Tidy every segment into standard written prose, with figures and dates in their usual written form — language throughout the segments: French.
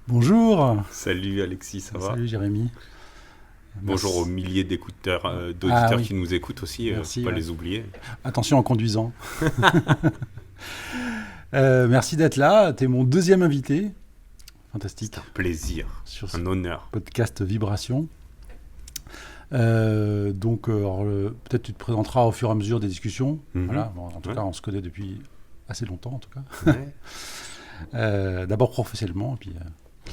Bonjour. Salut Alexis, ça va? Salut Jérémy. Bonjour aux Merci. milliers Ah d'auditeurs oui, qui nous écoutent aussi, faut merci. pas Ouais. les oublier. Attention en conduisant. Merci d'être là. Tu es mon deuxième invité. C'est Fantastique. un plaisir, Sur ce un honneur. podcast Vibration. Peut-être tu te présenteras au fur et à mesure des discussions. Mhm. Voilà. Bon, en tout Ouais. cas, on se connaît depuis assez longtemps, en tout cas. Ouais. D'abord professionnellement, et puis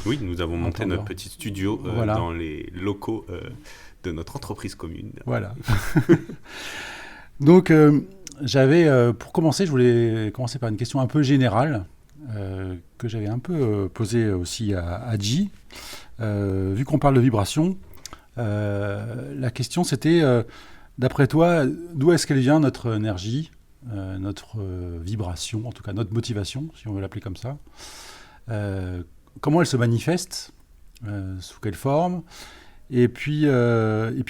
Oui, nous avons monté entendant. notre petit studio Voilà. dans les locaux de notre entreprise commune. Voilà. Donc, pour commencer, je voulais commencer par une question un peu générale que j'avais un peu posée aussi à J. Vu qu'on parle de vibration, la question c'était, d'après toi, d'où est-ce qu'elle vient notre énergie, notre vibration, en tout cas notre motivation, si on veut l'appeler comme ça. Comment elle se manifeste, sous quelle forme, et puis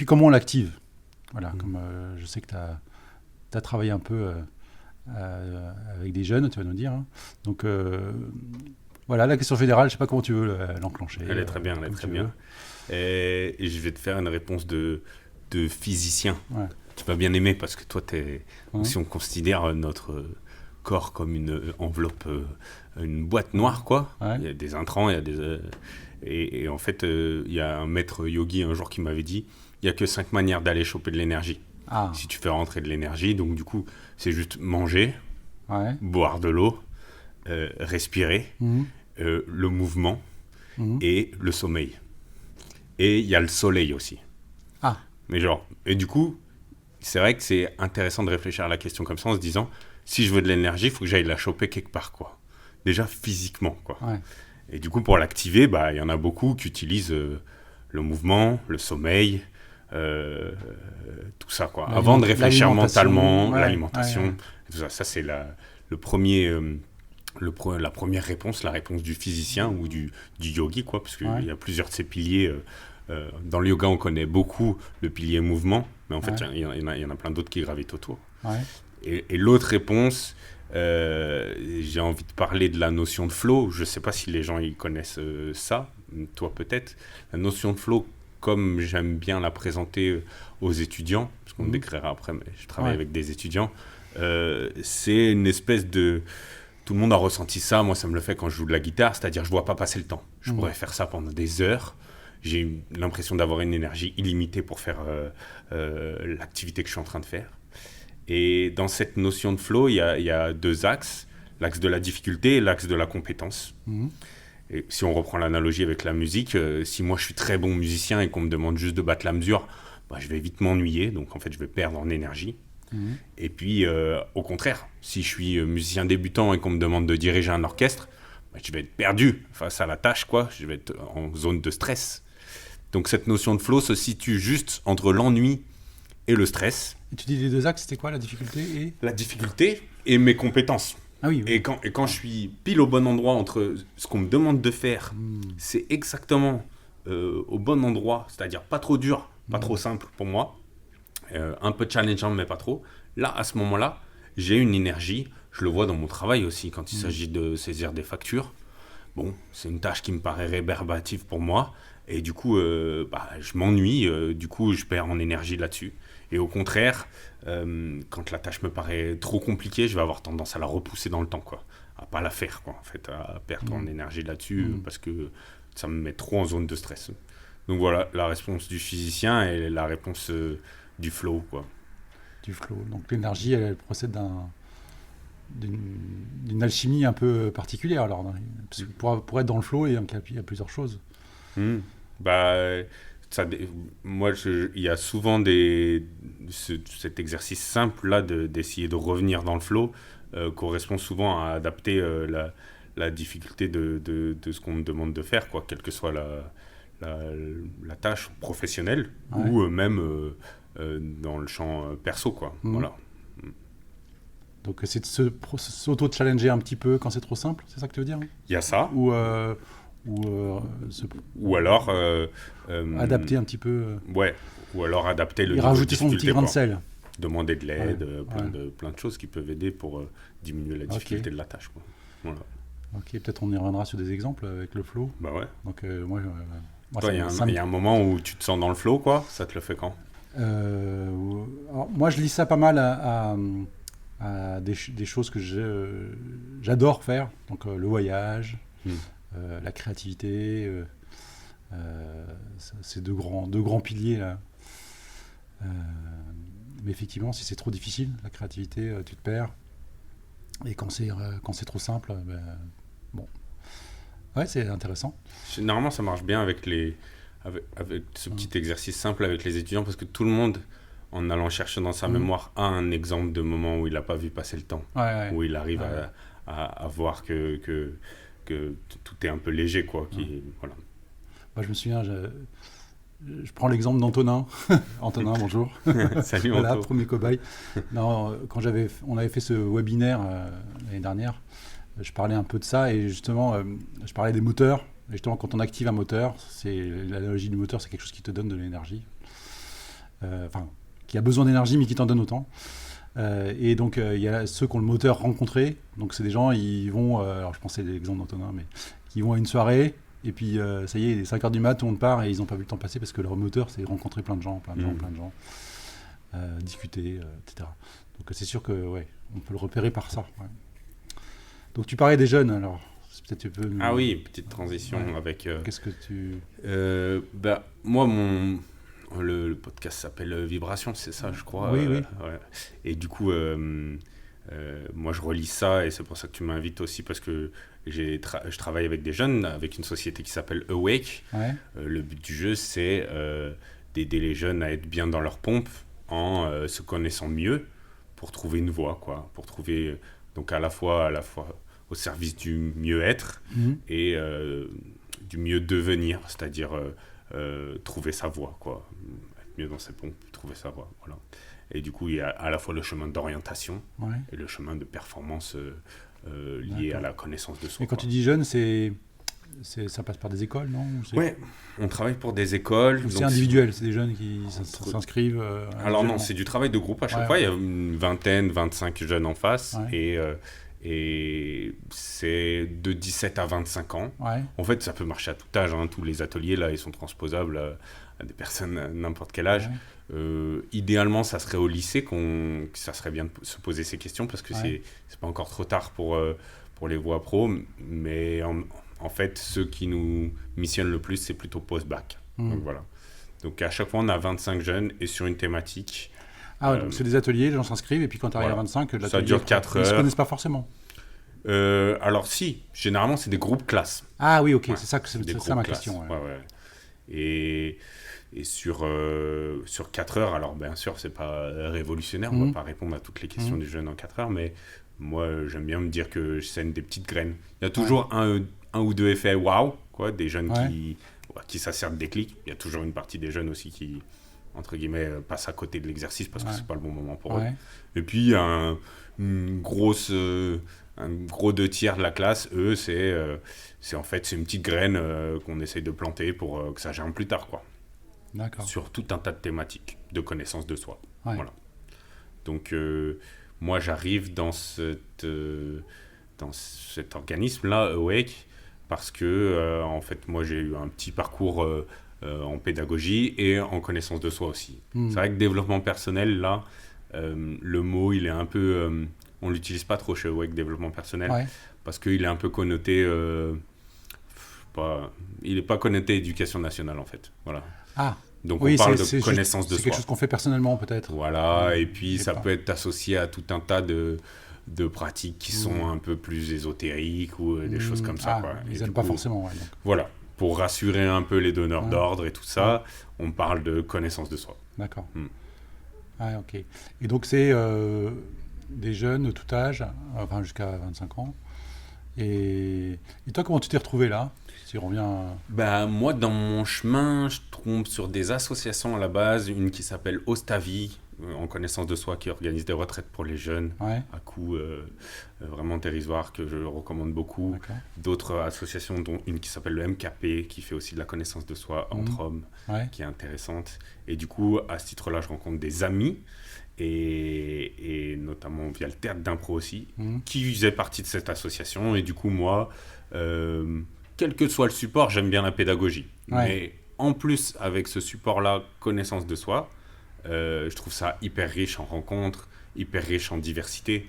comment on l'active. Voilà, comme je sais que tu as travaillé un peu avec des jeunes, tu vas nous dire. Hein. Donc voilà, la question fédérale, je ne sais pas comment tu veux l'enclencher. Elle est très bien, elle est comme très tu bien. veux. Et je vais te faire une réponse de physicien. Ouais. Tu vas bien aimer parce que toi, Hein. si on considère notre corps comme une enveloppe, une boîte noire, quoi. Ouais. Il y a des intrants, il y a et en fait, il y a un maître yogi un jour qui m'avait dit, il n'y a que 5 manières d'aller choper de l'énergie. Ah, Si tu fais rentrer de l'énergie, donc du coup, c'est juste manger, ouais. boire de l'eau, respirer, Mhm. le mouvement Mhm. et le sommeil. Et il y a le soleil aussi. Ah, Mais genre, et du coup, c'est vrai que c'est intéressant de réfléchir à la question comme ça en se disant, si je veux de l'énergie, il faut que j'aille la choper quelque part, quoi. Déjà physiquement, quoi. ouais. Et du coup, pour l'activer, bah, il y en a beaucoup qui utilisent le mouvement, le sommeil, euh, tout ça, quoi. Avant de réfléchir mentalement, Ouais, l'alimentation, ouais. tout ça. Ça, c'est le premier, la première réponse, la réponse du physicien ou du yogi, quoi, parce qu'il Ouais. y a plusieurs de ces piliers. Dans le yoga, on connaît beaucoup le pilier mouvement, mais en fait, Ouais. il y en a plein d'autres qui gravitent autour. Ouais. Et l'autre réponse, j'ai envie de parler de la notion de flow. Je ne sais pas si les gens ils connaissent ça, toi peut-être. La notion de flow, comme j'aime bien la présenter aux étudiants, parce qu'on Mhm. décrira après, mais je travaille Ouais. avec des étudiants, c'est une espèce de... Tout le monde a ressenti ça, moi ça me le fait quand je joue de la guitare, c'est-à-dire je ne vois pas passer le temps. Je Mhm. pourrais faire ça pendant des heures. J'ai l'impression d'avoir une énergie illimitée pour faire l'activité que je suis en train de faire. Et dans cette notion de flow, il y a deux axes, l'axe de la difficulté et l'axe de la compétence. Mhm. Et si on reprend l'analogie avec la musique, si moi je suis très bon musicien et qu'on me demande juste de battre la mesure, bah, je vais vite m'ennuyer, donc en fait je vais perdre en énergie. Mhm. Et puis au contraire, si je suis musicien débutant et qu'on me demande de diriger un orchestre, bah, je vais être perdu face à la tâche, quoi. Je vais être en zone de stress. Donc cette notion de flow se situe juste entre l'ennui et le stress. Et tu dis les deux axes, c'était quoi la difficulté et... La difficulté et mes compétences. Ah oui, oui. Et quand je suis pile au bon endroit entre ce qu'on me demande de faire, Mhm. c'est exactement au bon endroit, c'est-à-dire pas trop dur, pas trop simple pour moi, un peu challengeant mais pas trop. Là, à ce moment-là, j'ai une énergie, je le vois dans mon travail aussi quand il s'agit de saisir des factures. Bon, c'est une tâche qui me paraît rébarbative pour moi. Et du coup, bah, je m'ennuie. Du coup, je perds en énergie là-dessus. Et au contraire, quand la tâche me paraît trop compliquée, je vais avoir tendance à la repousser dans le temps, quoi. À pas la faire, quoi, en fait, à perdre en énergie là-dessus, parce que ça me met trop en zone de stress. Donc voilà, la réponse du physicien et la réponse du flow, quoi. Du flow. Donc l'énergie, elle procède d'une alchimie un peu particulière. Alors, parce que pour être dans le flow, il y a plusieurs choses. Hmm. Bah, moi, il y a souvent cet exercice simple-là d'essayer de revenir dans le flow correspond souvent à adapter la difficulté de ce qu'on me demande de faire, quoi, quelle que soit la, la tâche professionnelle Ouais. ou même dans le champ perso, quoi. Mhm. Voilà. Donc c'est de s'auto-challenger un petit peu quand c'est trop simple, c'est ça que tu veux dire? Il y a ça. Ou se Ou alors... adapter un petit peu Ouais. Ou alors adapter le et niveau de rajouter son petit difficulté, grain de quoi. sel. Demander de l'aide, Ouais, plein, ouais. plein de choses qui peuvent aider pour diminuer la difficulté de la tâche, quoi. Voilà. Ok, peut-être on y reviendra sur des exemples avec le flow. Bah ouais. Donc moi, Toi, il y a un moment où tu te sens dans le flow, quoi. Ça te le fait quand? alors, moi, je lis ça pas mal à des choses que j'adore faire. Donc le voyage, Hmm. la créativité, c'est deux grands piliers là. Euh, mais effectivement, si c'est trop difficile, la créativité, tu te perds. Et quand c'est trop simple, bon. Ouais, c'est intéressant. Normalement, ça marche bien avec ce petit exercice simple avec les étudiants parce que tout le monde, en allant chercher dans sa mémoire, a un exemple de moment où il n'a pas vu passer le temps, Ouais, ouais. où il arrive Ouais. à voir que tout est un peu léger, quoi. Voilà. Moi, je me souviens, je prends l'exemple d'Antonin. Antonin, bonjour. Salut, Voilà, Anto. premier cobaye. Non, on avait fait ce webinaire l'année dernière, je parlais un peu de ça et justement, je parlais des moteurs. Et justement, quand on active un moteur, l'analogie du moteur, c'est quelque chose qui te donne de l'énergie. Enfin, qui a besoin d'énergie, mais qui t'en donne autant. Et donc, il y a ceux qui ont le moteur rencontré. Donc, c'est des gens, ils vont, alors je pensais à l'exemple d'Antonin, mais qui vont à une soirée. Et puis, ça y est, il est 5h du mat, tout le monde part et ils n'ont pas vu le temps passer parce que leur moteur, c'est rencontrer plein de gens, discuter, etc. Donc, c'est sûr que, ouais, on peut le repérer par ça. Ouais. Donc, tu parlais des jeunes, alors. Peut-être tu peux nous... Ah oui, petite transition avec... Qu'est-ce que tu... moi, le podcast s'appelle Vibration, c'est ça, je crois. Oui, oui. Ouais. Et du coup, moi, je relis ça et c'est pour ça que tu m'invites aussi parce que je travaille avec des jeunes, avec une société qui s'appelle Awake. Ouais. Le but du jeu, c'est d'aider les jeunes à être bien dans leur pompe en se connaissant mieux pour trouver une voie, quoi. Pour trouver, donc à la fois au service du mieux-être et du mieux devenir, c'est-à-dire trouver sa voie, quoi. Être mieux dans ses pompes, trouver sa voie, voilà. Et du coup, il y a à la fois le chemin d'orientation et le chemin de performance lié à la connaissance de soi. Et quand tu dis jeune, ça passe par des écoles, non? Ouais, on travaille pour des écoles. Donc c'est individuel, c'est des jeunes qui s'inscrivent. Alors non, c'est du travail de groupe à chaque fois. Il y a une vingtaine, 25 jeunes en face et c'est de 17 à 25 ans. Ouais. En fait, ça peut marcher à tout âge. Hein. Tous les ateliers, là, ils sont transposables à des personnes à n'importe quel âge. Idéalement, ça serait au lycée que ça serait bien de se poser ces questions parce que c'est pas encore trop tard pour les voies pro. Mais en fait, ceux qui nous missionnent le plus, c'est plutôt post-bac. Donc voilà. Donc à chaque fois, on a 25 jeunes et sur une thématique. Ah ouais, donc c'est des ateliers, les gens s'inscrivent et puis quand tu arrives à 25, ça dure 4 heures. Ils ne se connaissent pas forcément. Alors si, généralement c'est des groupes classes. Ah oui, ok, c'est ça ma question. Et sur 4 heures, alors bien sûr c'est pas révolutionnaire, on va pas répondre à toutes les questions du jeune en 4 heures, mais moi j'aime bien me dire que je sème des petites graines. Il y a toujours un ou deux effets waouh, quoi, des jeunes qui ça sert de déclic. Il y a toujours une partie des jeunes aussi qui entre guillemets passent à côté de l'exercice parce que c'est pas le bon moment pour eux. Et puis un gros 2/3 de la classe, eux c'est en fait c'est une petite graine qu'on essaye de planter pour que ça germe plus tard, quoi. D'accord. Sur tout un tas de thématiques de connaissance de soi. Voilà. Donc moi j'arrive dans cet organisme-là, Awake, parce que en fait moi j'ai eu un petit parcours en pédagogie et en connaissance de soi aussi. C'est vrai que développement personnel, là, le mot il est un peu... on l'utilise pas trop chez Awake, développement personnel, parce qu'il est un peu connoté... il n'est pas connoté éducation nationale en fait. Voilà. Ah. Donc on parle de connaissance de soi. C'est quelque chose qu'on fait personnellement peut-être. Voilà, et puis ça peut être associé à tout un tas de pratiques qui sont un peu plus ésotériques ou des choses comme ça. Quoi. Ils n'aiment pas forcément. Ouais, donc. Voilà, pour rassurer un peu les donneurs d'ordre et tout ça, on parle de connaissance de soi. D'accord. Ah, ok. Et donc c'est des jeunes de tout âge, enfin jusqu'à 25 ans. Et toi, comment tu t'es retrouvé là? Si on revient... Moi, dans mon chemin, je tombe sur des associations à la base, une qui s'appelle Ostavi, en connaissance de soi qui organise des retraites pour les jeunes Ouais. à coût vraiment dérisoire que je recommande beaucoup. D'accord. D'autres associations, dont une qui s'appelle le MKP, qui fait aussi de la connaissance de soi entre hommes, Ouais. qui est intéressante. Et du coup, à ce titre-là, je rencontre des amis, et notamment via le théâtre d'impro aussi, qui faisaient partie de cette association. Et du coup, moi, quel que soit le support, j'aime bien la pédagogie. Ouais. Mais en plus, avec ce support-là, connaissance de soi, je trouve ça hyper riche en rencontres, hyper riche en diversité.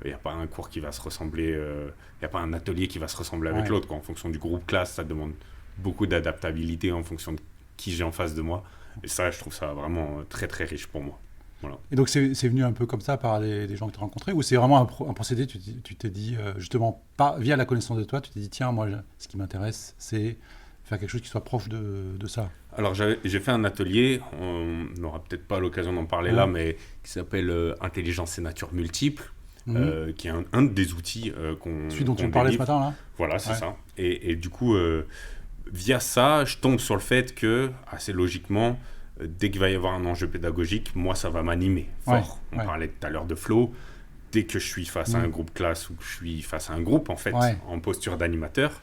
Il n'y a pas un cours qui va se ressembler, il n'y a pas un atelier qui va se ressembler avec Ouais. l'autre, quoi. En fonction du groupe classe, ça demande beaucoup d'adaptabilité en fonction de qui j'ai en face de moi. Et ça, je trouve ça vraiment très très riche pour moi. Voilà. Et donc, c'est venu un peu comme ça par des gens que tu as rencontrés, ou c'est vraiment un procédé, tu t'es dit, justement, via la connaissance de toi, tu t'es dit, tiens, moi, ce qui m'intéresse, c'est faire quelque chose qui soit proche de ça. Alors, j'ai fait un atelier, on n'aura peut-être pas l'occasion d'en parler là, mais qui s'appelle Intelligence et nature multiple, qui est un des outils qu'on Celui dont tu qu'on me parlais ce délivre. matin, là. Voilà, c'est Ouais. ça. Et du coup, via ça, je tombe sur le fait que, assez logiquement, dès qu'il va y avoir un enjeu pédagogique, moi, ça va m'animer fort. Ouais, On ouais. parlait tout à l'heure de flow. Dès que je suis face à un groupe classe ou que je suis face à un groupe, en fait, Ouais. en posture d'animateur,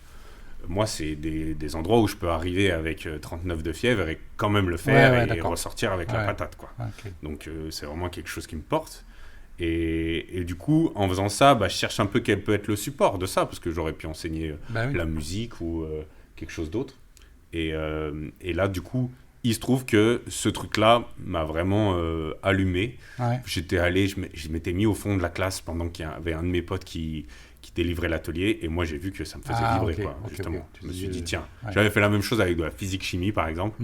moi, c'est des endroits où je peux arriver avec 39 de fièvre et quand même le faire Ouais, et d'accord. ressortir avec la Ouais. patate, quoi. Ok. Donc, c'est vraiment quelque chose qui me porte. Et du coup, en faisant ça, bah, je cherche un peu quel peut être le support de ça, parce que j'aurais pu enseigner Bah oui. la musique ou quelque chose d'autre. Et là, du coup, il se trouve que ce truc-là m'a vraiment allumé. Ouais. J'étais allé, je m'étais mis au fond de la classe pendant qu'il y avait un de mes potes qui délivrait l'atelier, et moi j'ai vu que ça me faisait vibrer, ok, quoi, ok, justement. ok. Je me suis dit, tiens, ouais. j'avais fait la même chose avec de la physique-chimie, par exemple,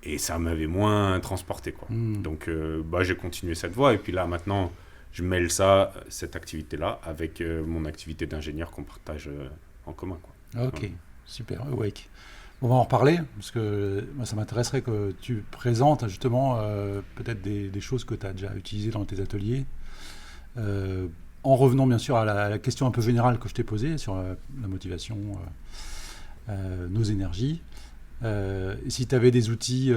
et ça m'avait moins transporté, quoi. Donc, bah, j'ai continué cette voie, et puis là, maintenant, je mêle ça, cette activité-là, avec mon activité d'ingénieur qu'on partage en commun, quoi. Ok, super, Awake. On va en reparler, parce que moi, ça m'intéresserait que tu présentes justement peut-être des choses que tu as déjà utilisées dans tes ateliers. En revenant bien sûr à la question un peu générale que je t'ai posée sur la motivation, nos énergies. Et si tu avais des outils,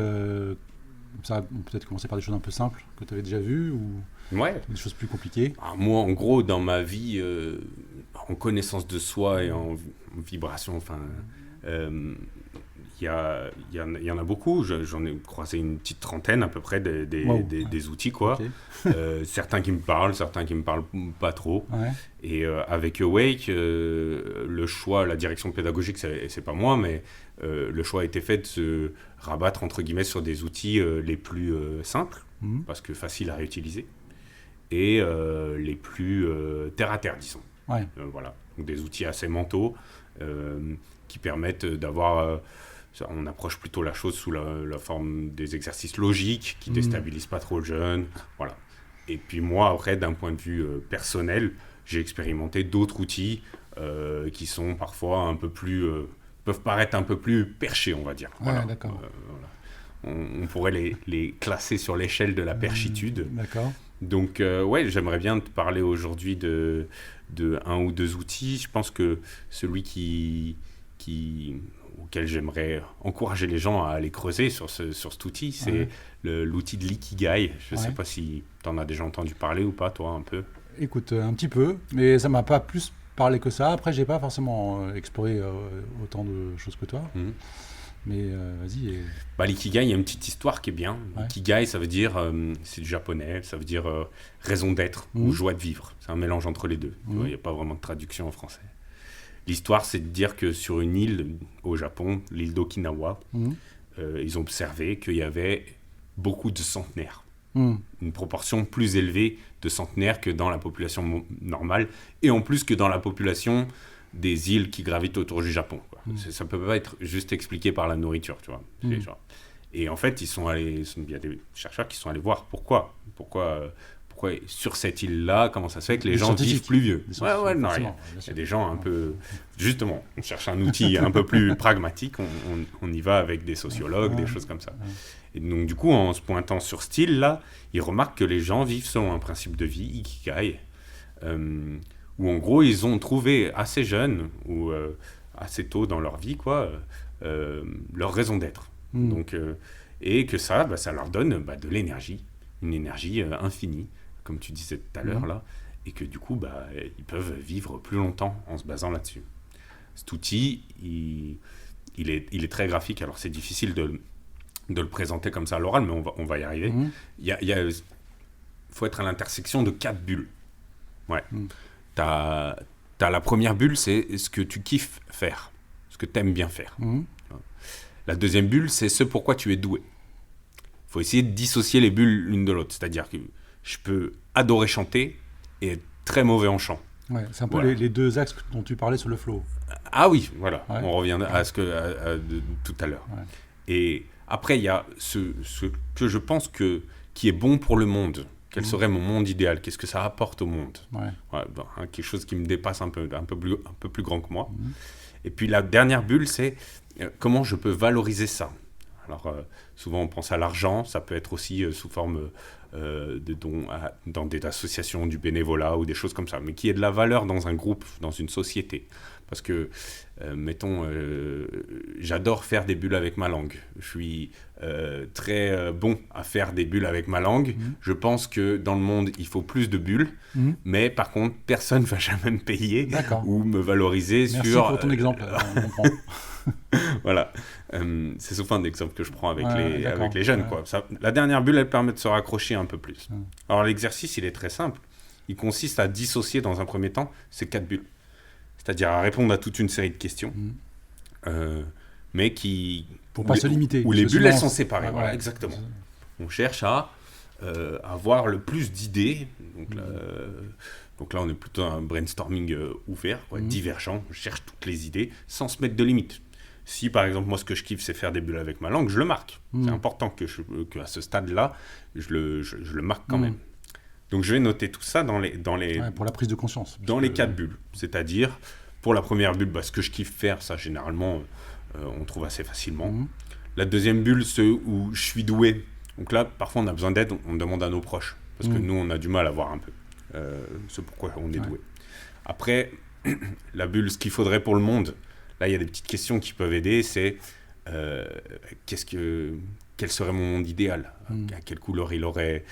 ça, on peut peut-être commencer par des choses un peu simples que tu avais déjà vues ou Ouais. des choses plus compliquées. Alors, moi, en gros, dans ma vie, en connaissance de soi et en vibration, enfin, il y en a beaucoup. J'en ai croisé une petite trentaine à peu près Wow. des outils, quoi. Ok. Certains qui me parlent, certains qui me parlent pas trop. Ouais. Et avec Awake, le choix, la direction pédagogique, c'est pas moi, mais le choix a été fait de se rabattre entre guillemets sur des outils les plus simples, parce que faciles à réutiliser, et les plus terre à terre, disons. Ouais. Voilà, donc des outils assez mentaux qui permettent d'avoir. On approche plutôt la chose sous la forme des exercices logiques qui déstabilisent pas trop le jeune. Voilà. Et puis moi, après, d'un point de vue personnel, j'ai expérimenté d'autres outils qui sont parfois un peu plus... peuvent paraître un peu plus perchés, on va dire. Ouais, Voilà. d'accord. Voilà. On pourrait les classer sur l'échelle de la perchitude. D'accord. Donc, ouais, j'aimerais bien te parler aujourd'hui de un ou deux outils. Je pense que celui auquel j'aimerais encourager les gens à aller creuser sur cet outil, c'est l'outil de l'ikigai. Je ne sais pas si tu en as déjà entendu parler ou pas, toi, un peu. Écoute, un petit peu, mais ça m'a pas plus parlé que ça. Après, j'ai pas forcément exploré autant de choses que toi. Mais vas-y. Bah, l'ikigai, il y a une petite histoire qui est bien. L'ikigai, ça veut dire, c'est du japonais, ça veut dire raison d'être ou joie de vivre. C'est un mélange entre les deux. Il n'y a pas vraiment de traduction en français. L'histoire, c'est de dire que sur une île au Japon, l'île d'Okinawa, ils ont observé qu'il y avait beaucoup de centenaires. Une proportion plus élevée de centenaires que dans la population normale, et en plus que dans la population des îles qui gravitent autour du Japon, quoi. Ça ne peut pas être juste expliqué par la nourriture, tu vois. Et en fait, il y a des chercheurs qui sont allés voir pourquoi sur cette île-là, comment ça se fait que les gens vivent plus vieux. Il y a des gens un peu... Justement, on cherche un outil un peu plus pragmatique, on y va avec des sociologues, des choses comme ça. Et donc, du coup, en se pointant sur cette île-là, ils remarquent que les gens vivent selon un principe de vie, ikigai, où en gros, ils ont trouvé assez jeunes, ou assez tôt dans leur vie, quoi, leur raison d'être. Donc, et que ça leur donne de l'énergie, une énergie infinie, comme tu disais tout à l'heure là, et que du coup, ils peuvent vivre plus longtemps en se basant là-dessus. Cet outil, il est très graphique, alors c'est difficile de le présenter comme ça à l'oral, mais on va y arriver. Il faut être à l'intersection de 4 bulles. Ouais. T'as la première bulle, c'est ce que tu kiffes faire, ce que tu aimes bien faire. La deuxième bulle, c'est ce pourquoi tu es doué. Il faut essayer de dissocier les bulles l'une de l'autre. C'est-à-dire que je peux adorer chanter et être très mauvais en chant. Ouais, c'est un peu les deux axes dont tu parlais sur le flow. Ah oui, voilà. Ouais. On revient à ce de tout à l'heure. Ouais. Et après, il y a ce que je pense qui est bon pour le monde. Quel serait mon monde idéal? Qu'est-ce que ça apporte au monde? Quelque chose qui me dépasse un peu plus grand que moi. Et puis la dernière bulle, c'est comment je peux valoriser ça. Alors, souvent, on pense à l'argent. Ça peut être aussi sous forme de dons dans des associations, du bénévolat ou des choses comme ça. Mais qui ait de la valeur dans un groupe, dans une société. Parce que, mettons, j'adore faire des bulles avec ma langue. Je suis très bon à faire des bulles avec ma langue. Je pense que dans le monde, il faut plus de bulles. Mais par contre, personne ne va jamais me payer ou me valoriser. Merci pour ton exemple. Voilà. C'est souvent un exemple que je prends avec les jeunes. Quoi. La dernière bulle, elle permet de se raccrocher un peu plus. Alors, l'exercice, il est très simple. Il consiste à dissocier dans un premier temps ces 4 bulles. C'est-à-dire à répondre à toute une série de questions, mais qui... Pour ne pas se limiter. Où les bulles, elles sont séparées. Voilà, exactement. On cherche à avoir le plus d'idées. Donc là, on est plutôt un brainstorming ouvert, divergent. Je cherche toutes les idées sans se mettre de limites. Si, par exemple, moi, ce que je kiffe, c'est faire des bulles avec ma langue, je le marque. C'est important qu'à ce stade-là, je le marque quand même. Donc, je vais noter tout ça dans les pour la prise de conscience. Dans les 4 bulles. C'est-à-dire, pour la première bulle, ce que je kiffe faire, ça, généralement, on trouve assez facilement. La deuxième bulle, c'est où je suis doué. Donc là, parfois, on a besoin d'aide, on demande à nos proches. Parce que nous, on a du mal à voir un peu ce pourquoi on est doué. Après, la bulle, ce qu'il faudrait pour le monde, là, il y a des petites questions qui peuvent aider. C'est quel serait mon monde idéal? À quelle couleur il aurait?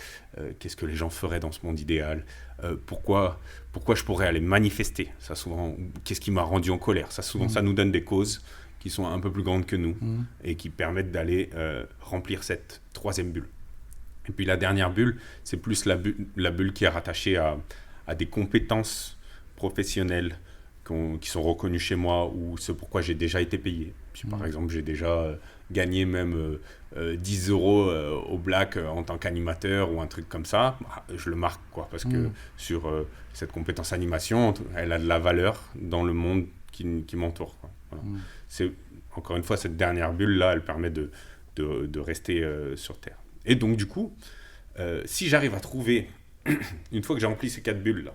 Qu'est-ce que les gens feraient dans ce monde idéal? Pourquoi je pourrais aller manifester? Ça, souvent, qu'est-ce qui m'a rendu en colère? Ça, souvent, ça nous donne des causes qui sont un peu plus grandes que nous et qui permettent d'aller remplir cette troisième bulle. Et puis la dernière bulle, c'est plus la bulle qui est rattachée à des compétences professionnelles qui sont reconnues chez moi ou ce pourquoi j'ai déjà été payé. Puis, par exemple, j'ai déjà gagné même 10 euros au Black en tant qu'animateur ou un truc comme ça. Je le marque, parce que sur cette compétence animation, elle a de la valeur dans le monde qui m'entoure. Voilà. C'est, encore une fois, cette dernière bulle-là, elle permet de rester sur Terre. Et donc, du coup, si j'arrive à trouver, une fois que j'ai rempli ces 4 bulles-là,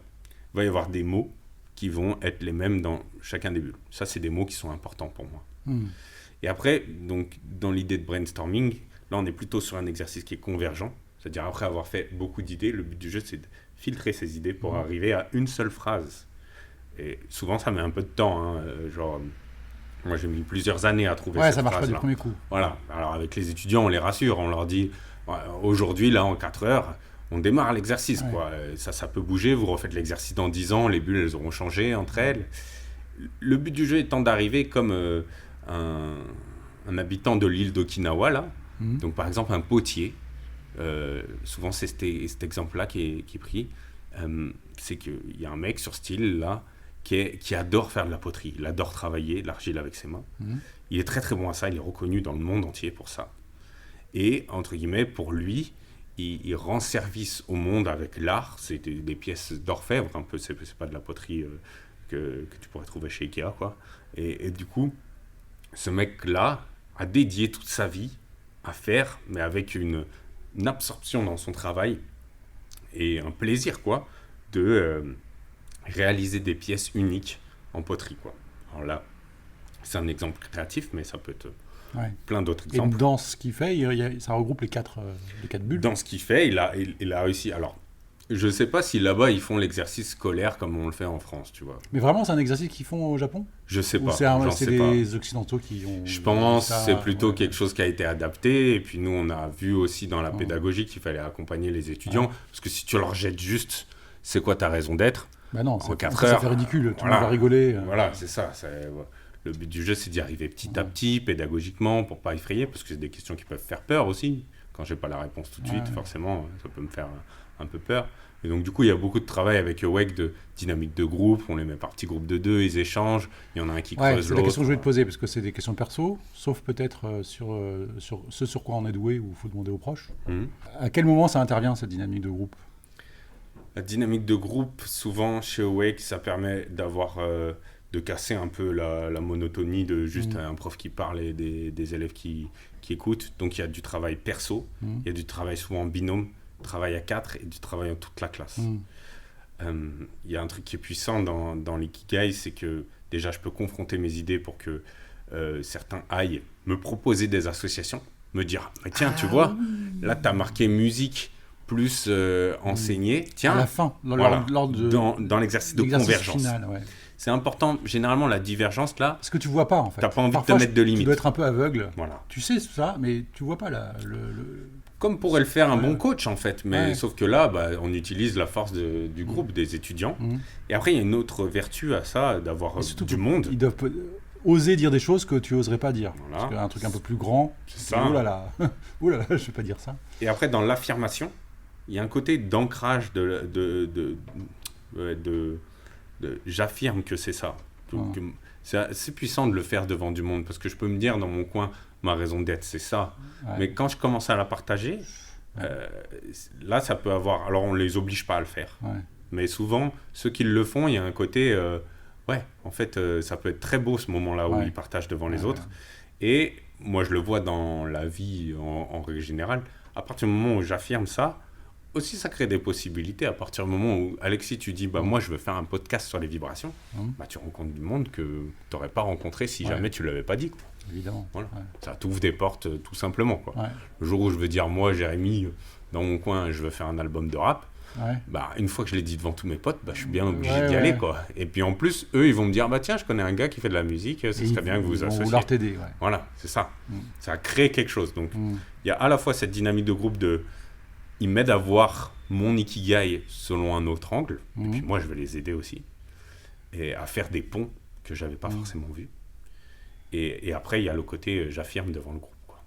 il va y avoir des mots qui vont être les mêmes dans chacun des bulles. Ça, c'est des mots qui sont importants pour moi. Et après, donc, dans l'idée de brainstorming, là, on est plutôt sur un exercice qui est convergent. C'est-à-dire, après avoir fait beaucoup d'idées, le but du jeu, c'est de filtrer ces idées pour arriver à une seule phrase. Et souvent, ça met un peu de temps. Moi, j'ai mis plusieurs années à trouver cette phrase-là. Ouais, ça marche pas du premier coup. Voilà. Alors, avec les étudiants, on les rassure. On leur dit, aujourd'hui, là, en 4 heures, on démarre l'exercice. Ça peut bouger. Vous refaites l'exercice dans 10 ans. Les bulles, elles auront changé entre elles. Le but du jeu étant d'arriver comme un habitant de l'île d'Okinawa, là. Donc, par exemple, un potier. Souvent, c'est cet exemple-là qui est pris. C'est qu'il y a un mec sur cette île-là qui adore faire de la poterie. Il adore travailler de l'argile avec ses mains. Il est très, très bon à ça. Il est reconnu dans le monde entier pour ça. Et, entre guillemets, pour lui, il rend service au monde avec l'art. C'est des pièces d'orfèvre, un peu. C'est pas de la poterie que tu pourrais trouver chez Ikea, quoi. Et du coup, ce mec-là a dédié toute sa vie à faire, mais avec une absorption dans son travail et un plaisir, de réaliser des pièces uniques en poterie, Alors là, c'est un exemple créatif, mais ça peut être plein d'autres exemples. Et dans ce qu'il fait, ça regroupe les quatre bulles. Dans ce qu'il fait, il a réussi. Alors, Je sais pas si là-bas ils font l'exercice scolaire comme on le fait en France, tu vois. Mais vraiment, c'est un exercice qu'ils font au Japon? Je sais Ou pas, c'est j'en c'est sais pas. les Occidentaux qui ont Je dit pense que c'est ça? plutôt Ouais. quelque chose qui a été adapté. Et puis nous, on a vu aussi dans la Ouais. pédagogie qu'il fallait accompagner les étudiants. Ouais. Parce que si tu leur jettes juste, c'est quoi ta raison d'être? Bah non, En 4 après, ça heures, fait ridicule, tout le voilà. monde va rigoler. Voilà, c'est ça. Le but du jeu, c'est d'y arriver petit à petit, pédagogiquement, pour pas effrayer. Parce que c'est des questions qui peuvent faire peur aussi. Quand j'ai pas la réponse tout de suite, Ouais. forcément, ça peut me faire un peu peur. Et donc, du coup, il y a beaucoup de travail avec WEG de dynamique de groupe. On les met par petits groupes de 2, ils échangent. Il y en a un qui Ouais, creuse c'est la l'autre. question que je voulais te poser, parce que c'est des questions perso, sauf peut-être sur ce sur quoi on est doué ou il faut demander aux proches. Mhm. À quel moment ça intervient, cette dynamique de groupe? La dynamique de groupe, souvent chez Awake, ça permet de casser un peu la monotonie de juste un prof qui parle et des élèves qui écoutent. Donc il y a du travail perso, il y a du travail souvent en binôme, travail à 4 et du travail en toute la classe. Il y a un truc qui est puissant dans l'ikigai, c'est que déjà je peux confronter mes idées pour que certains aillent me proposer des associations, me dire mais tiens, tu vois, là tu as marqué musique plus enseigné, tiens, À la fin, voilà, lors de dans l'exercice de convergence. final, ouais. C'est important, généralement la divergence là, Parce que tu vois pas, en fait. t'as pas envie Parfois, de te mettre de Tu limites. dois être un peu aveugle. Voilà. Tu sais ça, mais tu vois pas Comme pourrait le faire un bon coach en fait, mais Ouais. sauf que là, on utilise la force du groupe, des étudiants. Et après, il y a une autre vertu à ça, d'avoir Et surtout du que monde. Ils doivent oser dire des choses que tu oserais pas dire. Voilà. Parce qu'un truc un peu plus grand, C'est ça. oh là là, oh là là, je vais pas dire ça. Et après, dans l'affirmation, il y a un côté d'ancrage j'affirme que c'est ça. Donc, c'est assez puissant de le faire devant du monde parce que je peux me dire dans mon coin, ma raison d'être, c'est ça. Ouais. Mais quand je commence à la partager, là, ça peut avoir. Alors, on ne les oblige pas à le faire. Ouais. Mais souvent, ceux qui le font, il y a un côté. En fait, ça peut être très beau ce moment-là où ils partagent devant les autres. Et moi, je le vois dans la vie en règle générale. À partir du moment où j'affirme ça, aussi, ça crée des possibilités. À partir du moment où, Alexis, tu dis, moi, je veux faire un podcast sur les vibrations, tu rencontres du monde que tu n'aurais pas rencontré si jamais tu ne l'avais pas dit. Quoi. Évidemment. Voilà. Ouais. Ça t'ouvre des portes tout simplement. Quoi. Ouais. Le jour où je veux dire, moi, Jérémy, dans mon coin, je veux faire un album de rap, une fois que je l'ai dit devant tous mes potes, je suis bien obligé d'y aller. Quoi. Et puis en plus, eux, ils vont me dire, tiens, je connais un gars qui fait de la musique, ce serait bien que vous vous associez. Ils vont vouloir t'aider. Ouais. Voilà, c'est ça. Ça crée quelque chose. Donc, il y a à la fois cette dynamique de groupe ils m'aident à voir mon ikigai selon un autre angle. Et puis moi, je vais les aider aussi. Et à faire des ponts que je n'avais pas forcément vus. Et après, il y a le côté j'affirme devant le groupe. Quoi.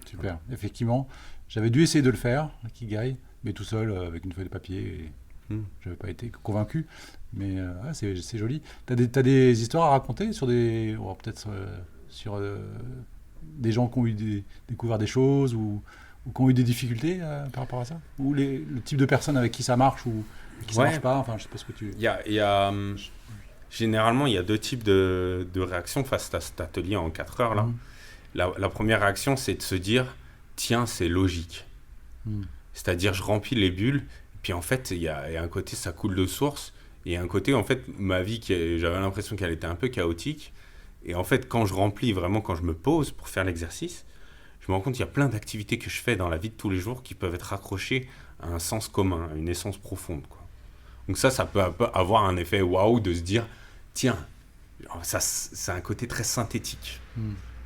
Super. Effectivement, j'avais dû essayer de le faire, l'ikigai, mais tout seul, avec une feuille de papier. Et je n'avais pas été convaincu. Mais c'est joli. Tu as des histoires à raconter sur peut-être sur des gens qui ont découvert des choses ou qui ont eu des difficultés par rapport à ça? Ou le type de personnes avec qui ça marche ou qui ça marche pas? Enfin, je sais pas ce que tu... Généralement, il y a deux types de réactions face à cet atelier en 4 heures. Là. La première réaction, c'est de se dire, tiens, c'est logique. C'est-à-dire, je remplis les bulles, et puis en fait, il y a un côté, ça coule de source, et un côté, en fait, ma vie, j'avais l'impression qu'elle était un peu chaotique. Et en fait, quand je remplis, vraiment, quand je me pose pour faire l'exercice, je me rends compte qu'il y a plein d'activités que je fais dans la vie de tous les jours qui peuvent être raccrochées à un sens commun, à une essence profonde. Quoi. Donc ça peut avoir un effet waouh de se dire, tiens, ça, c'est un côté très synthétique.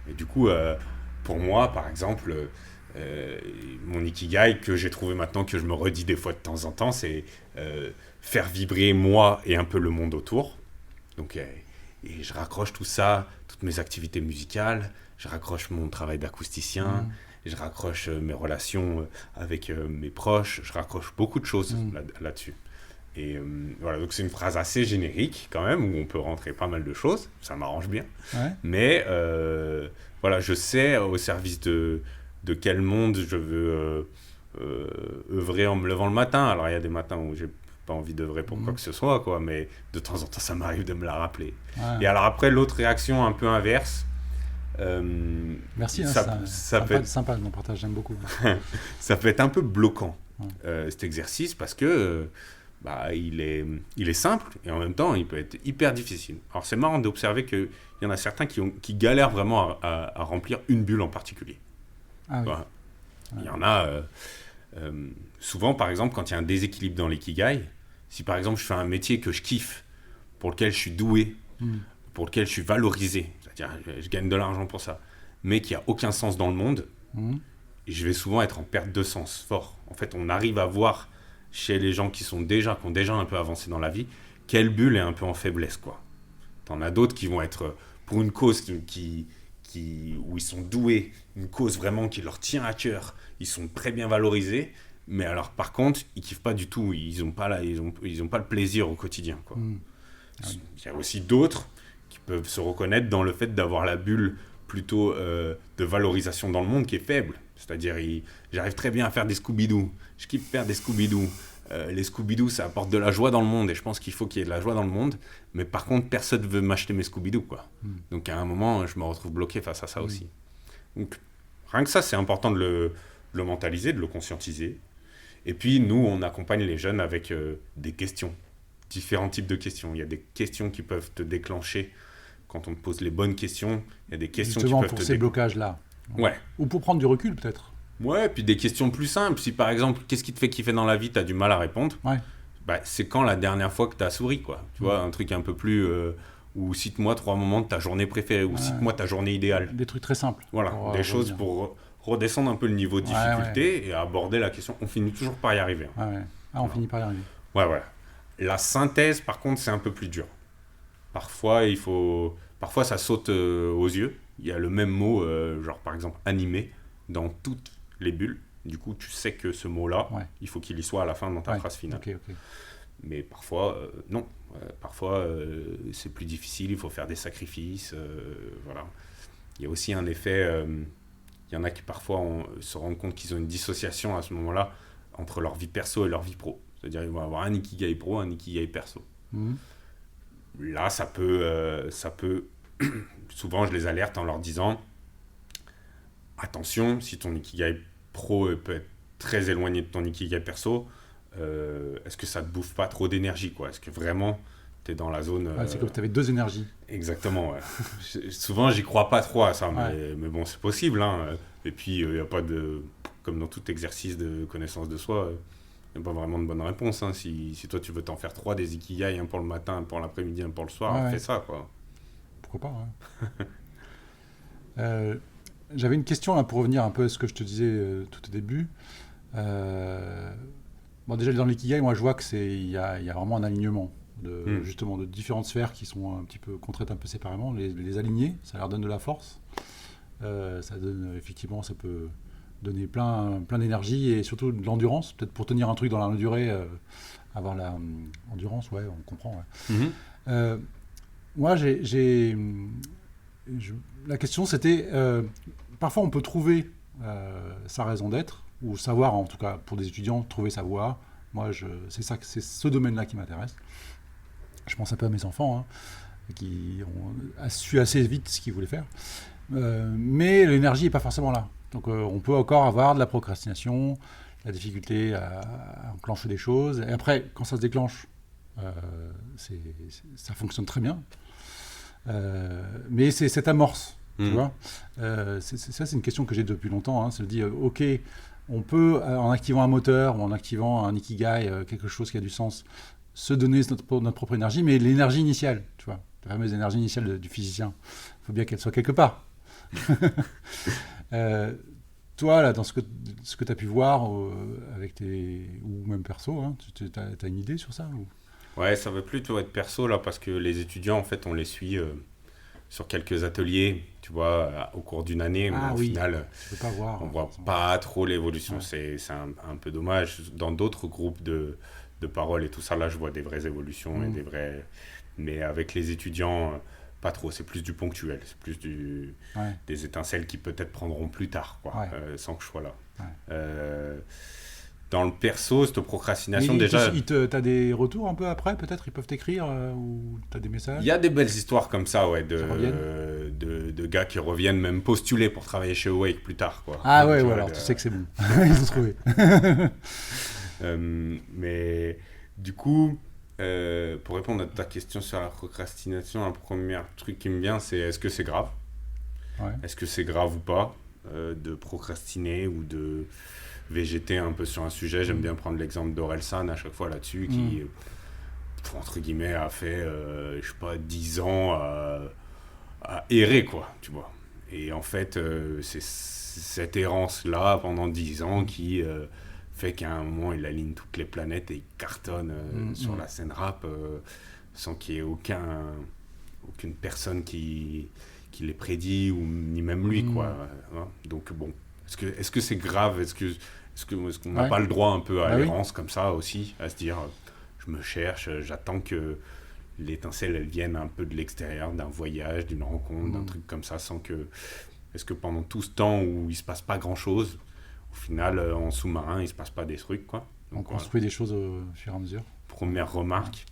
Et du coup, pour moi, par exemple, mon ikigai que j'ai trouvé maintenant, que je me redis des fois de temps en temps, c'est faire vibrer moi et un peu le monde autour. Donc, et je raccroche tout ça, toutes mes activités musicales, je raccroche mon travail d'acousticien, je raccroche mes relations avec mes proches, je raccroche beaucoup de choses là-dessus. Et voilà, donc c'est une phrase assez générique quand même, où on peut rentrer pas mal de choses, ça m'arrange bien. Mais voilà, je sais au service de quel monde je veux œuvrer en me levant le matin. Alors il y a des matins où j'ai pas envie d'œuvrer pour quoi que ce soit, quoi, mais de temps en temps ça m'arrive de me la rappeler. Et alors après, l'autre réaction un peu inverse, merci, ça peut être sympa de mon partage, j'aime beaucoup. ça peut être un peu bloquant cet exercice parce que il est simple et en même temps il peut être hyper difficile. Alors c'est marrant d'observer qu'il y en a certains qui galèrent vraiment à remplir une bulle en particulier. Ah oui. Voilà. Il y en a Souvent, par exemple, quand il y a un déséquilibre dans l'ikigai, si par exemple je fais un métier que je kiffe, pour lequel je suis doué, pour lequel je suis valorisé, c'est-à-dire je gagne de l'argent pour ça, mais qui a aucun sens dans le monde, je vais souvent être en perte de sens fort. En fait, on arrive à voir chez les gens qui ont déjà un peu avancé dans la vie, quelle bulle est un peu en faiblesse, quoi. T'en as d'autres qui vont être pour une cause où ils sont doués, une cause vraiment qui leur tient à cœur, ils sont très bien valorisés, mais alors par contre, ils kiffent pas du tout, ils ont pas le plaisir au quotidien, quoi. Il y a aussi d'autres qui peuvent se reconnaître dans le fait d'avoir la bulle plutôt de valorisation dans le monde qui est faible. C'est-à-dire, j'arrive très bien à faire des Scooby-Doo. Je kiffe faire des Scooby-Doo. Les Scooby-Doo, ça apporte de la joie dans le monde. Et je pense qu'il faut qu'il y ait de la joie dans le monde. Mais par contre, personne ne veut m'acheter mes Scooby-Doo, quoi. Donc, à un moment, je me retrouve bloqué face à ça aussi. Donc, rien que ça, c'est important de le mentaliser, de le conscientiser. Et puis, nous, on accompagne les jeunes avec des questions. Différents types de questions. Il y a des questions qui peuvent te déclencher quand on te pose les bonnes questions. Il y a des questions justement qui peuvent pour ces blocages-là. Ouais. Ou pour prendre du recul, peut-être. Ouais, puis des questions plus simples. Si par exemple, qu'est-ce qui te fait kiffer dans la vie, tu as du mal à répondre, c'est quand la dernière fois que tu as souri, quoi. Tu vois, un truc un peu plus... ou cite-moi 3 moments de ta journée préférée, ou cite-moi ta journée idéale. Des trucs très simples. Voilà, des choses pour redescendre un peu le niveau de difficulté et aborder la question. On finit toujours par y arriver. On finit par y arriver. Ouais. La synthèse, par contre, c'est un peu plus dur. Parfois, ça saute aux yeux. Il y a le même mot, genre par exemple animé, dans toutes les bulles. Du coup, tu sais que ce mot-là, il faut qu'il y soit à la fin dans ta phrase finale. Okay. Mais parfois, non. Parfois, c'est plus difficile, il faut faire des sacrifices. Voilà. Il y a aussi un effet... il y en a qui parfois se rendent compte qu'ils ont une dissociation à ce moment-là entre leur vie perso et leur vie pro. C'est-à-dire qu'ils vont avoir un ikigai pro, un ikigai perso. Là, ça peut souvent, je les alerte en leur disant attention, si ton ikigai pro peut être très éloigné de ton ikigai perso, est-ce que ça te bouffe pas trop d'énergie, quoi? Est-ce que vraiment tu es dans la zone... c'est comme si tu avais 2 énergies. Exactement, ouais. Souvent, j'y crois pas trop à ça, mais bon, c'est possible. Hein. Et puis, il n'y a pas de... Comme dans tout exercice de connaissance de soi, il n'y a pas vraiment de bonne réponse. Hein. Si toi, tu veux t'en faire 3 des ikigai, un pour le matin, un pour l'après-midi, un pour le soir, fais ça, quoi. Pourquoi pas, J'avais une question là, pour revenir un peu à ce que je te disais tout au début. Déjà, dans l'ikigai, moi, je vois qu'il y a vraiment un alignement justement de différentes sphères qui sont un petit peu contraintes un peu séparément. Les aligner, ça leur donne de la force. Ça donne, effectivement, ça peut donner plein d'énergie et surtout de l'endurance, peut-être pour tenir un truc dans la durée, avoir l'endurance, on comprend. Moi, la question c'était, parfois on peut trouver sa raison d'être, ou savoir, en tout cas pour des étudiants, trouver sa voie. Moi, c'est ce domaine-là qui m'intéresse. Je pense un peu à mes enfants, qui ont su assez vite ce qu'ils voulaient faire. Mais l'énergie n'est pas forcément là. Donc on peut encore avoir de la procrastination, la difficulté à enclencher des choses. Et après, quand ça se déclenche, ça fonctionne très bien. Mais c'est cette amorce, tu vois. C'est une question que j'ai depuis longtemps. C'est de dire, ok, on peut, en activant un moteur ou en activant un ikigai, quelque chose qui a du sens, se donner notre propre énergie, mais l'énergie initiale, tu vois, la fameuse énergie initiale du physicien, il faut bien qu'elle soit quelque part. Toi, là, dans ce que tu as pu voir avec ou même perso, tu as une idée sur ça ou... Ouais, ça va plutôt être perso, là, parce que les étudiants, en fait, on les suit sur quelques ateliers, tu vois, au cours d'une année, mais au final, on voit pas trop l'évolution. C'est un peu dommage. Dans d'autres groupes de parole et tout ça, là, je vois des vraies évolutions et des vrais... Mais avec les étudiants... Pas trop, c'est plus du ponctuel, c'est plus des étincelles qui peut-être prendront plus tard, quoi, sans que je sois là. Dans le perso, cette procrastination, déjà... T'as des retours un peu après, peut-être? Ils peuvent t'écrire ou t'as des messages? Il y a des belles histoires comme ça, de gars qui reviennent même postuler pour travailler chez Awake plus tard, quoi. Ah ouais, alors tu sais que c'est bon. Ils ont trouvé. Mais du coup... pour répondre à ta question sur la procrastination, le premier truc qui me vient, c'est est-ce que c'est grave ? Est-ce que c'est grave ou pas de procrastiner ou de végéter un peu sur un sujet. J'aime bien prendre l'exemple d'Orelsan à chaque fois là-dessus, qui, entre guillemets, a fait, je sais pas, 10 ans à errer, quoi, tu vois. Et en fait, c'est cette errance-là pendant 10 ans qui fait qu'à un moment, il aligne toutes les planètes et il cartonne sur la scène rap sans qu'il y ait aucune personne qui l'ait prédit, ou ni même lui, quoi. Hein. Donc bon, est-ce que c'est grave? Est-ce qu'on n'a pas le droit un peu à l'errance comme ça aussi, à se dire, je me cherche, j'attends que l'étincelle, elle vienne un peu de l'extérieur, d'un voyage, d'une rencontre, d'un truc comme ça, sans que... Est-ce que pendant tout ce temps où il se passe pas grand-chose, au final, en sous-marin, il se passe pas des trucs, quoi. Donc, on construit des choses au fur et à mesure. Première remarque.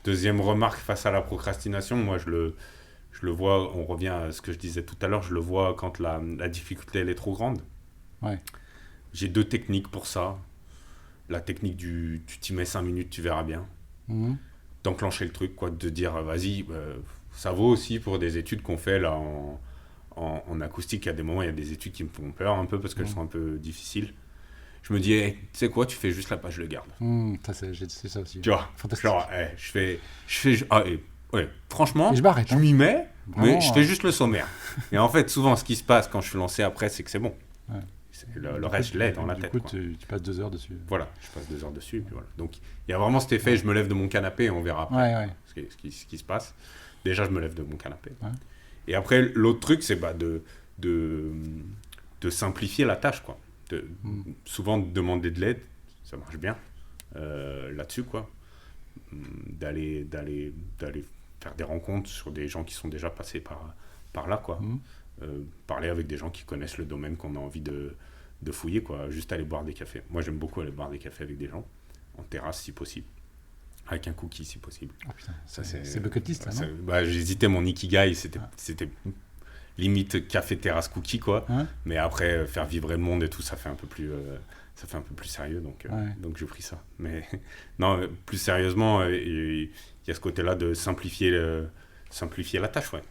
Deuxième remarque face à la procrastination, moi, je le vois, on revient à ce que je disais tout à l'heure, je le vois quand la difficulté, elle est trop grande. Ouais. J'ai 2 techniques pour ça. La technique du tu t'y mets 5 minutes, tu verras bien. D'enclencher le truc, quoi, de dire vas-y, ça vaut aussi pour des études qu'on fait là en acoustique. Il y a des moments, il y a des études qui me font peur un peu parce qu'elles sont un peu difficiles. Je me dis, hey, tu sais quoi, tu fais juste la page de garde. C'est ça aussi. Tu vois, fantastique. Genre, je fais franchement, je m'y mets, vraiment, mais je fais juste le sommaire. Et en fait, souvent, ce qui se passe quand je suis lancé après, c'est que c'est bon. Ouais. Le reste, je l'ai dans la tête. Du coup, tu passes 2 heures dessus. Voilà, je passe 2 heures dessus. Puis voilà. Donc, il y a vraiment cet effet, je me lève de mon canapé et on verra après ce qui se passe. Déjà, je me lève de mon canapé. Ouais. Et après, l'autre truc, c'est de simplifier la tâche, quoi. Souvent, demander de l'aide, ça marche bien là-dessus, quoi. D'aller faire des rencontres sur des gens qui sont déjà passés par là, quoi. Parler avec des gens qui connaissent le domaine qu'on a envie de fouiller, quoi. Juste aller boire des cafés. Moi, j'aime beaucoup aller boire des cafés avec des gens, en terrasse si possible, avec un cookie si possible. Oh putain, c'est bucket list, là, non? J'hésitais, mon ikigai, c'était limite café, terrasse, cookie, quoi. Mais après, faire vibrer le monde et tout, ça fait un peu plus sérieux, donc j'ai pris ça. Mais non, plus sérieusement, il y a ce côté-là de simplifier la tâche, ouais.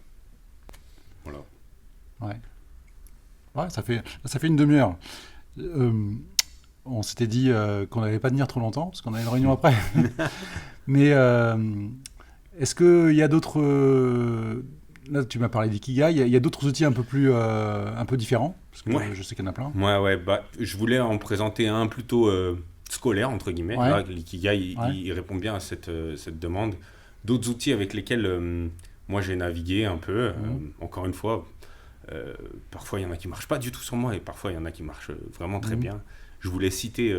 Voilà. Ouais, ça fait une demi-heure. On s'était dit qu'on n'allait pas tenir trop longtemps, parce qu'on a une réunion après. Mais est-ce qu'il y a d'autres... là, tu m'as parlé d'ikigai. Il y a d'autres outils un peu différents, parce que je sais qu'il y en a plein. Ouais. Je voulais en présenter un plutôt scolaire, entre guillemets. Là, l'ikigai, il répond bien à cette demande. D'autres outils avec lesquels moi j'ai navigué un peu. Encore une fois, parfois il y en a qui ne marchent pas du tout sur moi, et parfois il y en a qui marchent vraiment très bien. Je voulais citer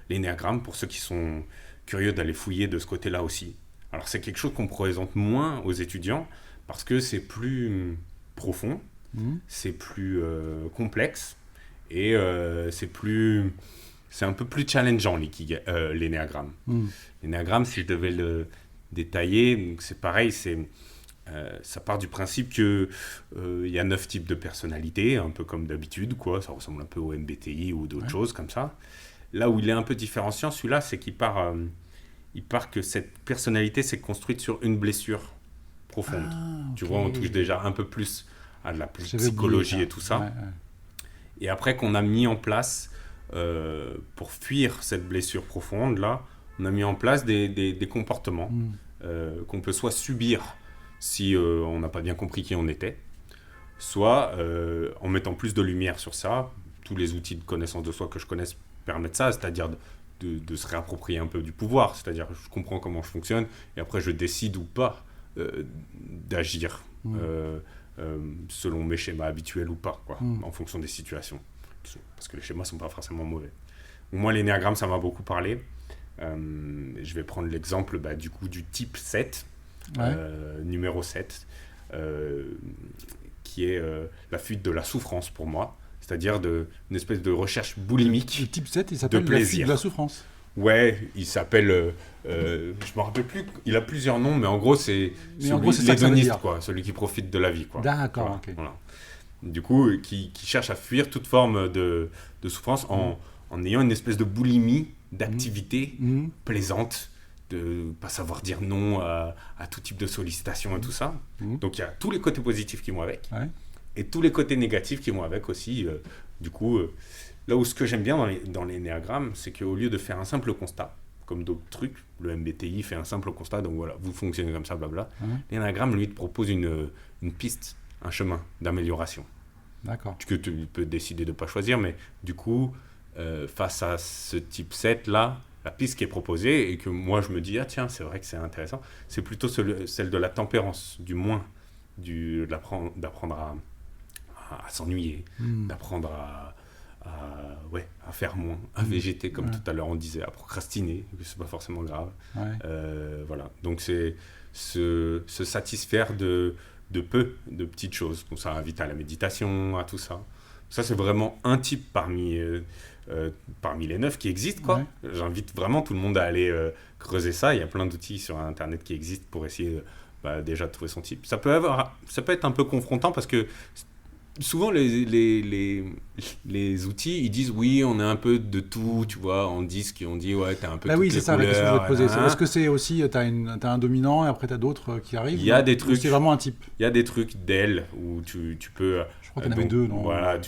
l'énéagramme pour ceux qui sont curieux d'aller fouiller de ce côté-là aussi. Alors c'est quelque chose qu'on présente moins aux étudiants parce que c'est plus profond, c'est plus complexe et c'est un peu plus challengeant l'énéagramme. L'énéagramme, si je devais le détailler, donc c'est pareil, ça part du principe qu'il y a 9 types de personnalités, un peu comme d'habitude, quoi. Ça ressemble un peu au MBTI ou d'autres choses comme ça. Là où il est un peu différenciant, celui-là, c'est qu'il part que cette personnalité s'est construite sur une blessure profonde. Tu vois, on touche déjà un peu plus à de la psychologie et tout ça. Et après qu'on a mis en place, pour fuir cette blessure profonde, là, on a mis en place des comportements qu'on peut soit subir si on n'a pas bien compris qui on était, soit en mettant plus de lumière sur ça. Tous les outils de connaissance de soi que je connaisse permettent ça, c'est-à-dire de se réapproprier un peu du pouvoir, c'est-à-dire je comprends comment je fonctionne et après je décide ou pas d'agir selon mes schémas habituels ou pas, quoi, en fonction des situations, parce que les schémas sont pas forcément mauvais. Moi, l'énéagramme, ça m'a beaucoup parlé. Je vais prendre l'exemple du coup du type 7, numéro 7, qui est la fuite de la souffrance pour moi, c'est-à-dire une espèce de recherche boulimique. Le type 7, il s'appelle la fuite de la souffrance. Ouais, il s'appelle, je me rappelle plus, il a plusieurs noms, mais en gros c'est l'hédoniste, quoi, celui qui profite de la vie, quoi. D'accord, ok. Voilà. Du coup, qui cherche à fuir toute forme de souffrance en ayant une espèce de boulimie d'activité plaisante, de pas savoir dire non à tout type de sollicitation et tout ça. Donc il y a tous les côtés positifs qui vont avec, et tous les côtés négatifs qui vont avec aussi. Du coup, là où ce que j'aime bien dans l'énéagramme, c'est qu'au lieu de faire un simple constat, comme d'autres trucs, le MBTI fait un simple constat, donc voilà, vous fonctionnez comme ça, blabla. L'énéagramme, lui, te propose une piste, un chemin d'amélioration. D'accord. Que tu peux décider de ne pas choisir, mais du coup, face à ce type 7 là, la piste qui est proposée et que moi je me dis, ah tiens, c'est vrai que c'est intéressant, c'est plutôt celle de la tempérance, du moins, d'apprendre à s'ennuyer, d'apprendre ouais, à faire moins, à végéter, comme tout à l'heure on disait, à procrastiner, que c'est pas forcément grave. Voilà, donc c'est se satisfaire de peu, de petites choses. Donc ça invite à la méditation, à tout ça. Ça, c'est vraiment un type parmi les 9 qui existent, quoi. J'invite vraiment tout le monde à aller creuser ça. Il y a plein d'outils sur Internet qui existent pour essayer déjà de trouver son type. Ça peut être un peu confrontant parce que souvent les outils, ils disent oui, on est un peu de tout, tu vois, en disque, on dit ouais, t'as un peu toutes oui, les c'est ça couleurs. la question que je voulais te poser. Est-ce que c'est aussi, t'as un dominant et après t'as d'autres qui arrivent? Il y a des trucs. C'est vraiment un type. Il y a des trucs d'ailes où tu peux. Je crois qu'il y en avait deux, non? Voilà,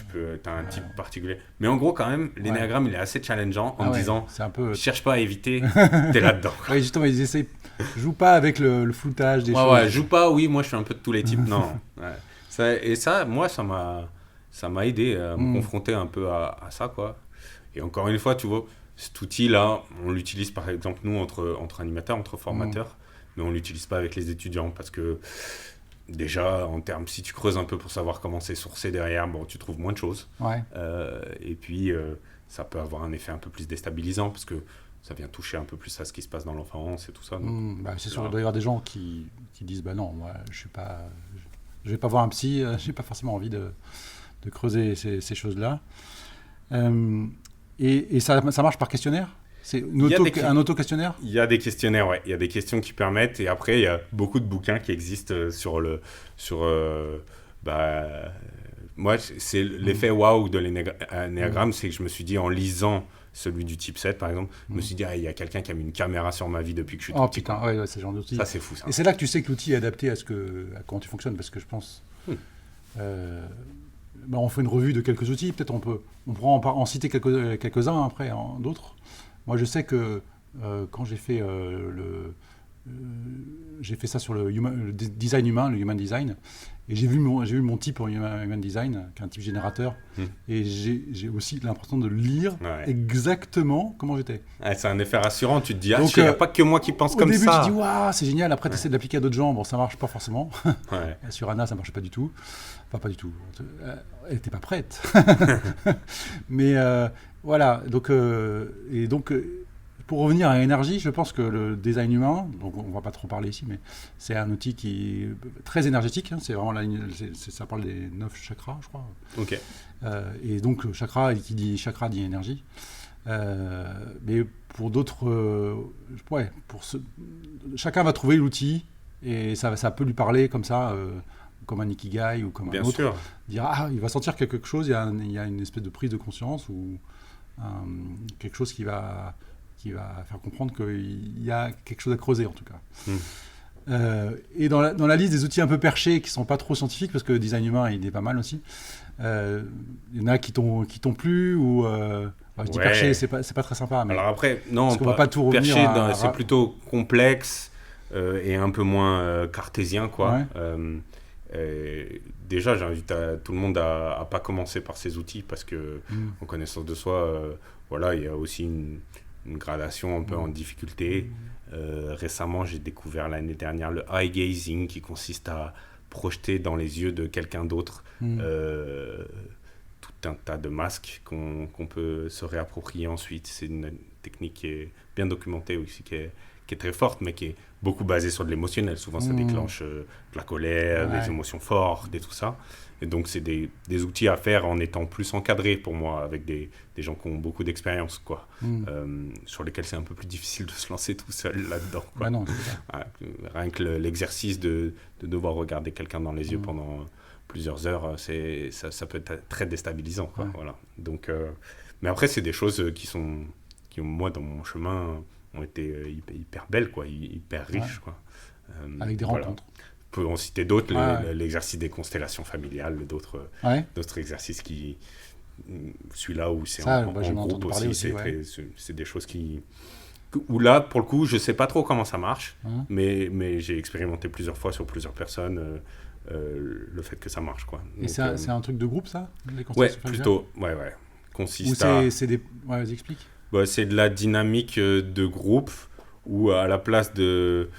t'as un type particulier. Mais en gros, quand même, l'énéagramme, il est assez challengeant en disant, c'est un peu... cherche pas à éviter, t'es là-dedans. Oui, justement, ils essayent. Joue pas avec le floutage des choses. Ouais, joue pas, oui, moi je fais un peu de tous les types. Non. Ça, moi, ça m'a aidé à me confronter un peu à ça, quoi. Et encore une fois, tu vois, cet outil-là, on l'utilise par exemple, nous, entre animateurs, entre formateurs, mais on l'utilise pas avec les étudiants parce que déjà, en termes, si tu creuses un peu pour savoir comment c'est sourcé derrière, bon, tu trouves moins de choses. Et puis, ça peut avoir un effet un peu plus déstabilisant parce que ça vient toucher un peu plus à ce qui se passe dans l'enfance et tout ça. Donc, c'est sûr, il doit y avoir des gens qui disent bah non, moi je vais pas voir un psy, j'ai pas forcément envie de creuser ces choses-là. Et ça marche par questionnaire? C'est un auto-questionnaire? Il y a des questionnaires, ouais. Il y a des questions qui permettent. Et après, il y a beaucoup de bouquins qui existent moi, c'est l'effet waouh de l'énéagramme, c'est que je me suis dit, en lisant celui du type 7, par exemple, je me suis dit, il y a quelqu'un qui a mis une caméra sur ma vie depuis que je suis tout petit. Putain, ouais, c'est le genre d'outil. Ça, c'est fou, ça. Et c'est là que tu sais que l'outil est adapté à comment tu fonctionnes, parce que je pense... on fait une revue de quelques outils, peut-être on pourra en citer quelques-uns après, d'autres. Moi, je sais que quand j'ai fait ça sur le design humain, le human design, et j'ai vu mon type en human design, qui est un type générateur, et j'ai aussi l'impression de lire exactement comment j'étais. C'est un effet rassurant, tu te dis, il n'y a pas que moi qui pense comme ça. Au début, tu te dis, waouh, c'est génial, après tu essaies de l'appliquer à d'autres gens, bon, ça marche pas forcément. Sur Anna, ça marchait pas du tout. Enfin, pas du tout. Elle n'était pas prête. Mais voilà, donc pour revenir à l'énergie, je pense que le design humain, donc on ne va pas trop parler ici, mais c'est un outil qui est très énergétique. C'est vraiment ça parle des 9 chakras, je crois. Ok. Et donc chakra, qui dit chakra dit énergie. Mais pour d'autres, chacun va trouver l'outil et ça peut lui parler comme ça. Comme un ikigai ou comme un autre, sûr. Dire il va sentir quelque chose, il y a une espèce de prise de conscience ou quelque chose qui va faire comprendre qu'il y a quelque chose à creuser en tout cas. Et dans la liste des outils un peu perchés qui sont pas trop scientifiques, parce que le design humain il est pas mal aussi, il y en a qui t'ont plu ou je dis perché, c'est pas très sympa. Mais alors après, non, parce qu'on va pas tout revenir perché, c'est plutôt complexe et un peu moins cartésien, quoi. Déjà, j'invite tout le monde à pas commencer par ces outils parce que en connaissance de soi, il y a aussi une gradation un peu en difficulté. Récemment, j'ai découvert l'année dernière le eye gazing qui consiste à projeter dans les yeux de quelqu'un d'autre tout un tas de masques qu'on peut se réapproprier ensuite. C'est une technique qui est bien documentée aussi, qui est très forte, mais qui est beaucoup basée sur de l'émotionnel. Souvent, ça déclenche de la colère, des émotions fortes et tout ça. Et donc, c'est des outils à faire en étant plus encadré pour moi, avec des gens qui ont beaucoup d'expérience, quoi. Sur lesquels c'est un peu plus difficile de se lancer tout seul là-dedans, quoi. Non, rien que l'exercice de devoir regarder quelqu'un dans les yeux pendant plusieurs heures, ça peut être très déstabilisant, quoi. Voilà. Donc, mais après, c'est des choses qui, moi, dans mon chemin, ont été hyper belles, quoi, hyper riches, quoi. Avec des rencontres. On peut en citer d'autres, l'exercice des constellations familiales, d'autres exercices qui Celui-là où c'est Ça, en j'en ai groupe entendu parler aussi, aussi, c'est des choses où là, pour le coup, je sais pas trop comment ça marche, Hein. mais j'ai expérimenté plusieurs fois sur plusieurs personnes le fait que ça marche, quoi. Et Donc, c'est un truc de groupe, ça, les ouais, constellations familiales? plutôt, ouais. Ou Consiste à... c'est des... Ouais, vas-y, explique. Bah, c'est de la dynamique de groupe où à la place de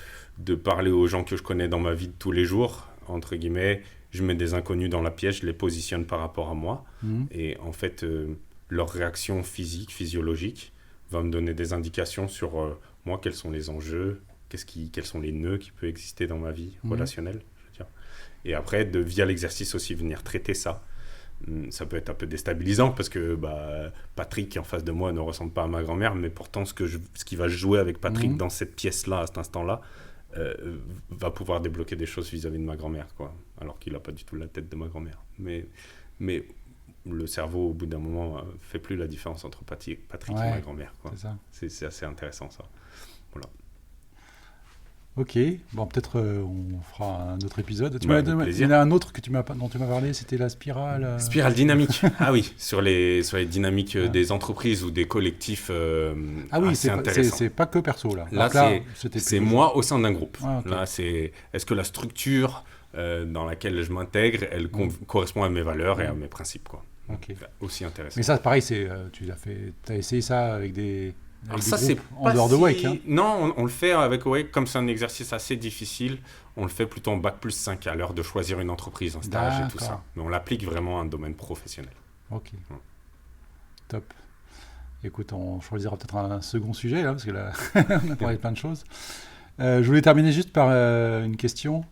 parler aux gens que je connais dans ma vie de tous les jours, entre guillemets, je mets des inconnus dans la pièce, je les positionne par rapport à moi. Mhm. Et en fait, leur réaction physique, physiologique, va me donner des indications sur moi, quels sont les enjeux, quels sont les nœuds qui peuvent exister dans ma vie relationnelle, je veux dire. Et après, via l'exercice aussi, venir traiter ça. Ça peut être un peu déstabilisant parce que Patrick qui est en face de moi ne ressemble pas à ma grand-mère, mais pourtant ce qui va jouer avec Patrick dans cette pièce-là, à cet instant-là, va pouvoir débloquer des choses vis-à-vis de ma grand-mère, quoi. Alors qu'il n'a pas du tout la tête de ma grand-mère. Mais le cerveau, au bout d'un moment, fait plus la différence entre Patrick et ma grand-mère, quoi. C'est ça. C'est assez intéressant, ça. Voilà. Ok, bon, peut-être on fera un autre épisode. Avec Il y plaisir. en a un autre dont tu m'as parlé, c'était la spirale. Spirale dynamique. Ah oui, sur les dynamiques des entreprises ou des collectifs Ah oui, assez intéressants. c'est pas que perso, là. Là, Donc c'est plutôt- moi au sein d'un groupe. Ah, ok. Là, est-ce que la structure dans laquelle je m'intègre, elle correspond à mes valeurs et à mes principes, quoi. Ok. Aussi intéressant. Mais ça, pareil, tu as essayé ça avec des Alors ça, c'est groupes en pas dehors de Wake. Hein. Non, on le fait avec Wake, comme c'est un exercice assez difficile, on le fait plutôt en bac+5 à l'heure de choisir une entreprise, un stage et tout ça. D'accord. Mais on l'applique vraiment à un domaine professionnel. Ok. Ouais. Top. Écoute, on choisira peut-être un second sujet, là, parce que là, on a parlé de plein de choses. Je voulais terminer juste par une question.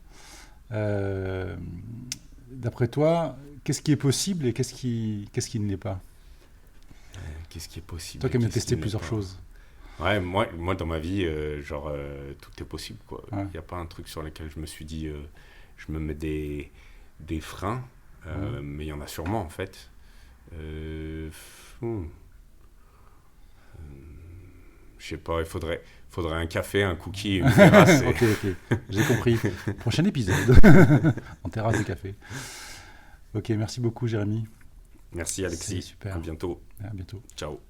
D'après toi, qu'est-ce qui est possible et qu'est-ce qui ne l'est pas? Qu'est-ce qui est possible? Toi qui aimes bien qu'est-ce tester qui n'est plusieurs pas choses. Ouais, moi dans ma vie, tout est possible, quoi. Il Ouais. n'y a pas un truc sur lequel je me suis dit, je me mets des freins, mais il y en a sûrement, en fait. Je sais pas, il faudrait un café, un cookie, une terrasse. Ok, j'ai compris. Prochain épisode, en terrasse de café. Ok, merci beaucoup Jérémy. Merci Alexis, C'est super. à bientôt. À bientôt. Ciao.